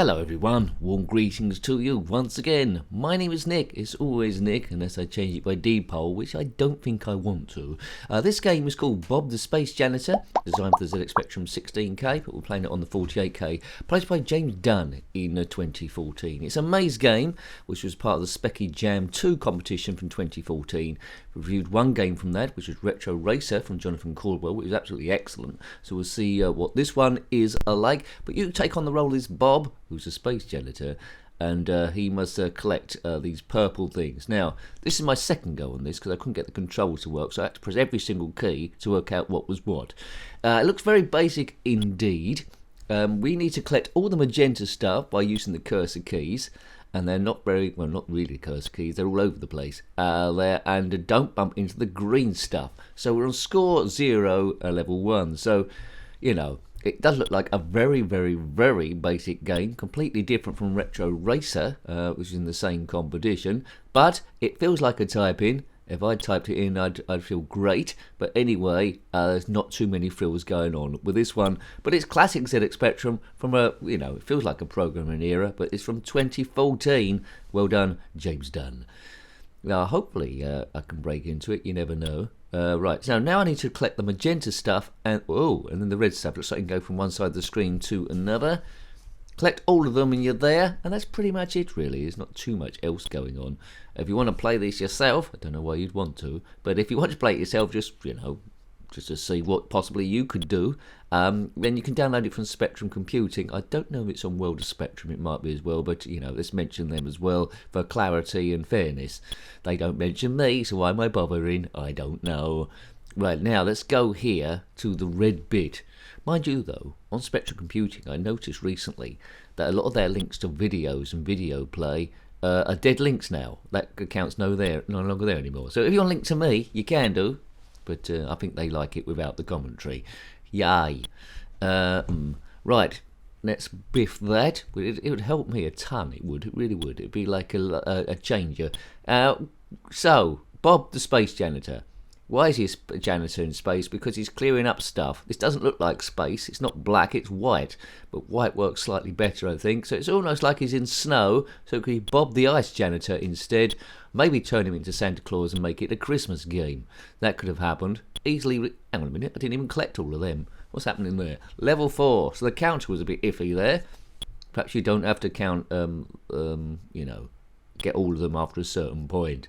Hello everyone, warm greetings to you once again. My name is Nick, it's always Nick unless I change it by deed-poll, which I don't think I want to. This game is called Bob the Space Janitor, designed for the zxspectrum 16K, but we're playing it on the 48K, played by James Dunn in 2014. It's a maze game, which was part of the Speccy Jam 2 competition from 2014. We reviewed one game from that, which was Retro Racer from Jonathan Caldwell, which was absolutely excellent. So we'll see what this one is like. But you take on the role as Bob, who's a space janitor, and he must collect these purple things. Now, this is my second go on this because I couldn't get the controls to work, so I had to press every single key to work out what was what. It looks very basic indeed. We need to collect all the magenta stuff by using the cursor keys, and they're not very, well, not really cursor keys, they're all over the place there, and don't bump into the green stuff. So we're on score 0, level 1, so, you know, it does look like a very, very, very basic game, completely different from Retro Racer, which is in the same competition, but it feels like a type-in. If I typed it in, I'd feel great, but anyway, there's not too many frills going on with this one, but it's classic zxspectrum from a, you know, it feels like a programming era, but it's from 2014. Well done, James Dunn. Now, hopefully, I can break into it, you never know. Right, so now I need to collect the magenta stuff, and and then the red stuff. Looks like I can go from one side of the screen to another. Collect all of them and you're there, and that's pretty much it really. There's not too much else going on. If you want to play this yourself, I don't know why you'd want to, but if you want to play it yourself, just, you know, just to see what possibly you could do, then you can download it from Spectrum Computing. I don't know if it's on World of Spectrum, it might be as well, but, you know, let's mention them as well for clarity and fairness. They don't mention me, so why am I bothering? I don't know. Right, now let's go here to the red bit. Mind you though, on Spectrum Computing I noticed recently that a lot of their links to videos and video play are dead links now. That account's no longer there anymore. So if you want to link to me, you can do, but I think they like it without the commentary. Yay. Right, let's biff that. It would help me a ton, it would, it really would. It'd be like a changer. So, Bob the Space Janitor. Why is he a janitor in space? Because he's clearing up stuff. This doesn't look like space. It's not black, it's white. But white works slightly better, I think. So it's almost like he's in snow. So could he Bob the Ice Janitor instead? Maybe turn him into Santa Claus and make it a Christmas game. That could have happened. Easily. Hang on a minute. I didn't even collect all of them. What's happening there? Level 4. So the counter was a bit iffy there. Perhaps you don't have to count, you know, get all of them after a certain point.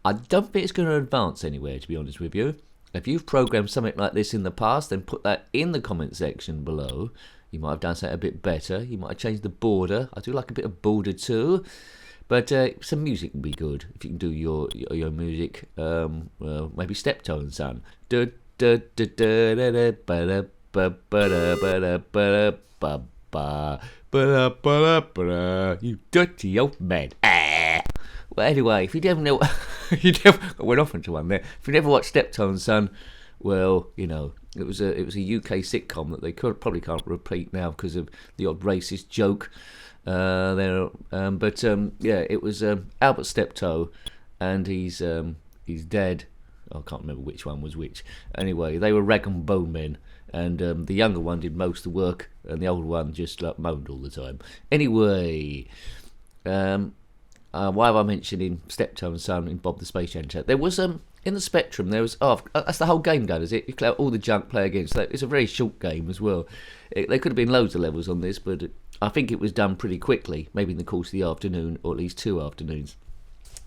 I don't think it's going to advance anywhere, to be honest with you. If you've programmed something like this in the past, then put that in the comment section below. You might have done something a bit better. You might have changed the border. I do like a bit of border too. But some music would be good if you can do your music. Maybe Steptone, son. You dirty old man. Well, anyway, if you never know, I went off into one there. If you never watched Steptone, son, well, you know, it was a UK sitcom that they probably can't repeat now because of the odd racist joke there. Yeah, it was Albert Steptoe, and he's dead. I can't remember which one was which. Anyway, they were rag and bone men, and the younger one did most of the work, and the older one just like moaned all the time. Anyway. Why am I mentioning Steptoe and Son in Bob the Space Janitor? There was in the Spectrum there was that's the whole game done, is it? You clear all the junk, play again. So it's a very short game as well. There could have been loads of levels on this, but I think it was done pretty quickly, maybe in the course of the afternoon or at least 2 afternoons.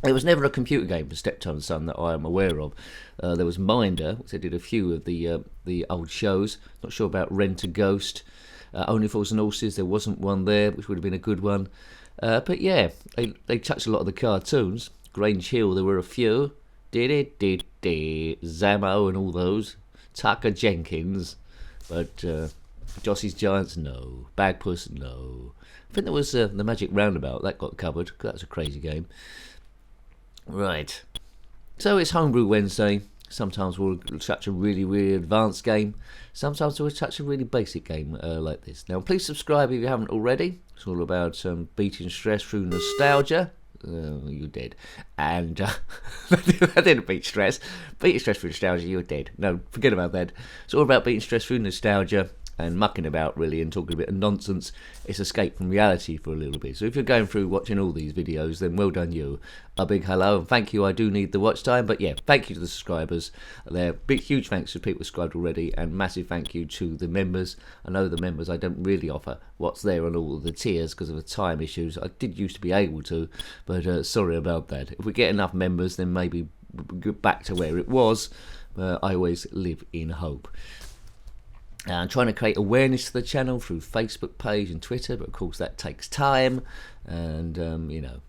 There was never a computer game for Steptoe and Son that I am aware of. There was Minder, which I did a few of the old shows. Not sure about Rent a Ghost. Only Fools and Horses, there wasn't one there, which would have been a good one. But yeah, they touched a lot of the cartoons. Grange Hill, there were a few. Zammo and all those. Tucker Jenkins. But Jossie's Giants, no. Bagpuss, no. I think there was the Magic Roundabout. That got covered. That's a crazy game. Right. So it's Homebrew Wednesday. Sometimes we'll touch a really, really advanced game. Sometimes we'll touch a really basic game like this. Now, please subscribe if you haven't already. It's all about beating stress through nostalgia. You're dead. And that didn't beat stress. Beating stress through nostalgia, you're dead. No, forget about that. It's all about beating stress through nostalgia and mucking about really and talking a bit of nonsense. It's escape from reality for a little bit. So if you're going through watching all these videos, then well done you. A big hello and thank you. I do need the watch time, but yeah, thank you to the subscribers there. Big huge thanks to people subscribed already, and massive thank you to the members. I know the members, I don't really offer what's there on all of the tiers because of the time issues. I did used to be able to, but sorry about that. If we get enough members, then maybe we'll get back to where it was. I always live in hope. I'm trying to create awareness to the channel through Facebook page and Twitter, but of course that takes time, and you know,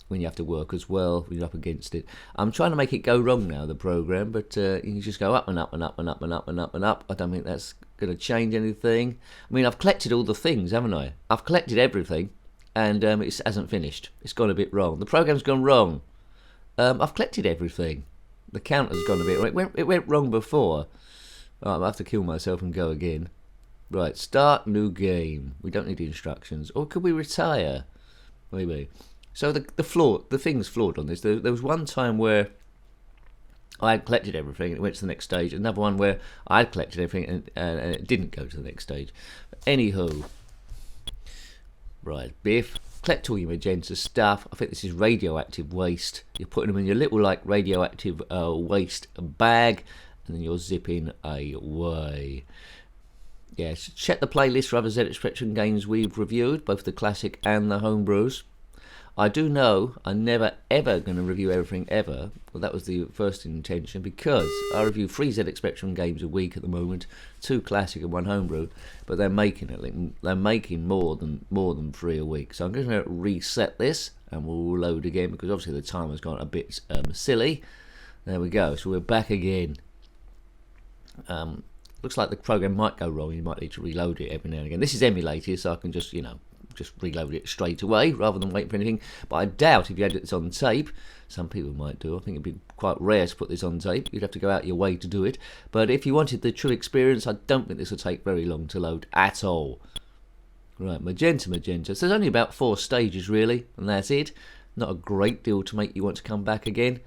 when you have to work as well, when you're up against it. I'm trying to make it go wrong now, the program, but you can just go up and up and up and up and up and up and up. I don't think that's going to change anything. I mean, I've collected all the things, haven't I? I've collected everything, and it hasn't finished. It's gone a bit wrong. The program's gone wrong. I've collected everything. The counter's gone a bit wrong. It went wrong before. Right, I'll have to kill myself and go again. Right, start new game. We don't need instructions. Or could we retire? Maybe. So the thing's flawed on this. There was one time where I had collected everything and it went to the next stage. Another one where I had collected everything and it didn't go to the next stage. Anywho. Right, Biff. Collect all your magenta stuff. I think this is radioactive waste. You're putting them in your little like radioactive waste bag, and then you're zipping away. Yes, check the playlist for other zxspectrum games we've reviewed, both the classic and the homebrews. I do know I'm never ever going to review everything ever. Well, that was the first intention, because I review 3 zxspectrum games a week at the moment, 2 classic and 1 homebrew, but they're making it. They're making more than 3 a week. So I'm going to reset this and we'll load again, because obviously the timer's gone a bit silly. There we go. So we're back again. Looks like the program might go wrong. You might need to reload it every now and again. This is emulated, so I can just, you know, just reload it straight away rather than wait for anything. But I doubt if you had this on tape, some people might do. I think it'd be quite rare to put this on tape. You'd have to go out your way to do it. But if you wanted the true experience, I don't think this will take very long to load at all. Right, magenta. So there's only about 4 stages really, and that's it. Not a great deal to make you want to come back again.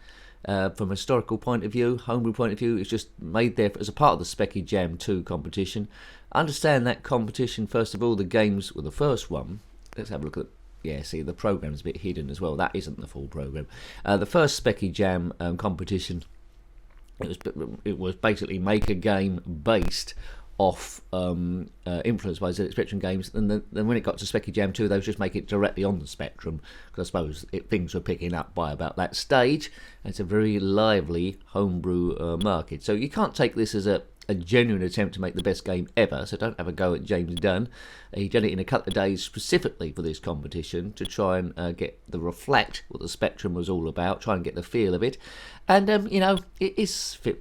From a historical point of view, homebrew point of view, it's just made there as a part of the Speccy Jam 2 competition. Understand that competition, first of all, the games were the first one. Let's have a look at yeah, see, the program's a bit hidden as well. That isn't the full program. The first Speccy Jam competition, it was basically make a game based off influenced by zxspectrum games, and then when it got to Speccy Jam 2, they would just make it directly on the Spectrum, because I suppose things were picking up by about that stage. It's a very lively homebrew market, so you can't take this as a genuine attempt to make the best game ever, so don't have a go at James Dunn. He did it in a couple of days specifically for this competition to try and reflect what the Spectrum was all about, try and get the feel of it. And, you know, it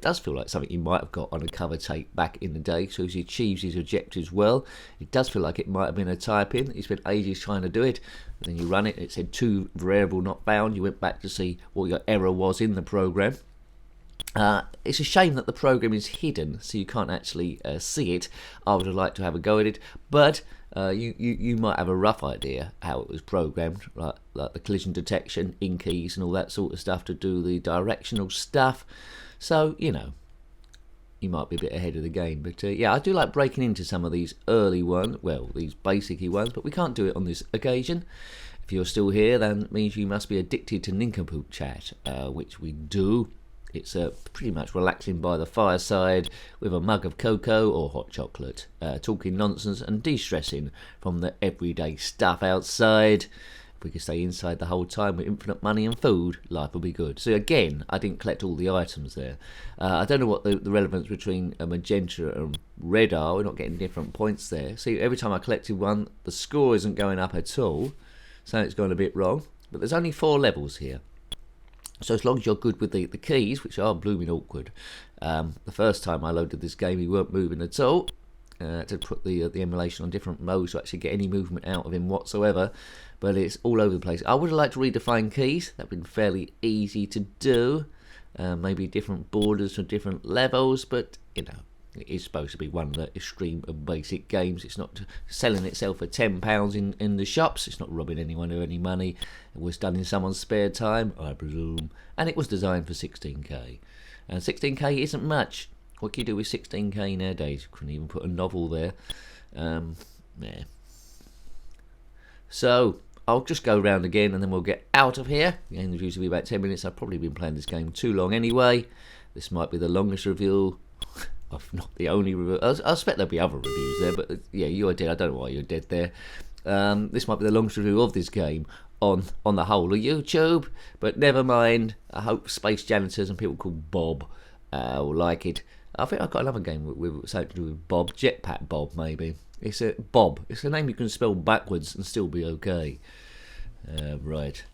does feel like something you might have got on a cover tape back in the day, so he achieves his objectives well. It does feel like it might have been a type-in. He spent ages trying to do it, and then you run it, and it said 2 variable not found. You went back to see what your error was in the program. It's a shame that the program is hidden, so you can't actually see it. I would have liked to have a go at it, but you might have a rough idea how it was programmed, like the collision detection, in keys, and all that sort of stuff to do the directional stuff. So, you know, you might be a bit ahead of the game. But yeah, I do like breaking into some of these early ones, well, these basic-y ones, but we can't do it on this occasion. If you're still here, that means you must be addicted to nincompoop chat, which we do. It's pretty much relaxing by the fireside with a mug of cocoa or hot chocolate, talking nonsense and de-stressing from the everyday stuff outside. If we could stay inside the whole time with infinite money and food, life would be good. So again, I didn't collect all the items there. I don't know what the relevance between magenta and red are. We're not getting different points there. See, every time I collected one, the score isn't going up at all, so it's going a bit wrong. But there's only 4 levels here. So as long as you're good with the keys, which are blooming awkward. The first time I loaded this game, he weren't moving at all. To put the emulation on different modes to actually get any movement out of him whatsoever. But it's all over the place. I would have liked to redefine keys. That would have been fairly easy to do. Maybe different borders for different levels, but, you know, it is supposed to be one of the extreme basic games. It's not selling itself for £10 in the shops. It's not robbing anyone of any money. It was done in someone's spare time, I presume. And it was designed for 16k. And 16k isn't much. What can you do with 16k nowadays? You couldn't even put a novel there. Yeah. So I'll just go round again and then we'll get out of here. The game reviews will be about 10 minutes. I've probably been playing this game too long anyway. This might be the longest review. If not the only review. I expect there'll be other reviews there, but yeah, you are dead. I don't know why you're dead there. This might be the longest review of this game on the whole of YouTube, but never mind. I hope Space Janitors and people called Bob will like it. I think I've got another game with something to do with Bob. Jetpack Bob, maybe. It's a Bob. It's a name you can spell backwards and still be okay. Right.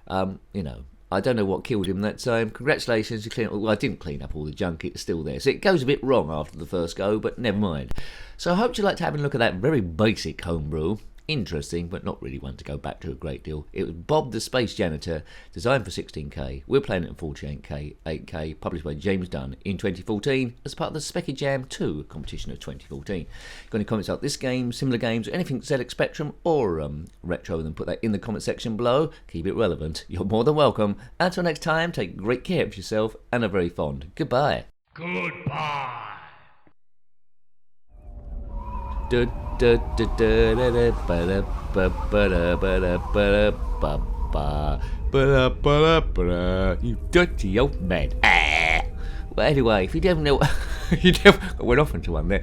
You know, I don't know what killed him that time. Congratulations, you cleaned up. Well, I didn't clean up all the junk. It's still there. So it goes a bit wrong after the first go, but never mind. So I hope you liked having a look at that very basic homebrew. Interesting, but not really one to go back to a great deal. It was Bob the Space Janitor, designed for 16K. We're playing it in 48K, 8K, published by James Dunn in 2014 as part of the Speccy Jam 2 competition of 2014. Got any comments about this game, similar games, or anything zxspectrum or retro, then put that in the comment section below. Keep it relevant. You're more than welcome. Until next time, take great care of yourself and are very fond. Goodbye. Goodbye. You dirty old man. Well, anyway, if you never know, I went off into one there.